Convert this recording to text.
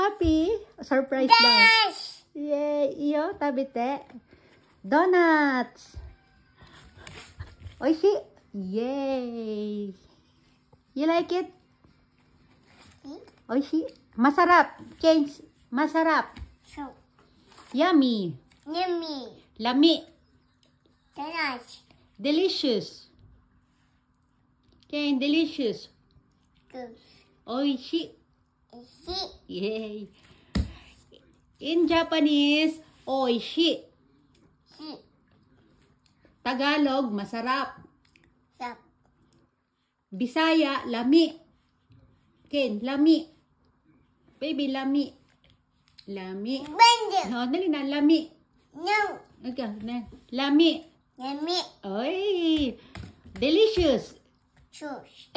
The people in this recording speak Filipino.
happy? Surprise daw. Yay! Iyo, tabite. Donuts. Oishi. Yay! You like it? Oishi. Masarap. Change. Masarap. So. Yummy. Yummy. Lami. Donuts. Delicious. Okay, delicious. Good. Oishi. Ishi. Yay! In Japanese, oishi. Shi. Tagalog, masarap. Sap. Bisaya, lami. Ken, lami. Baby, lami. Lami. Bende. Oh, dali na, lami. No. Okay, na. Lami. Yummy. Oy! Delicious. Choose.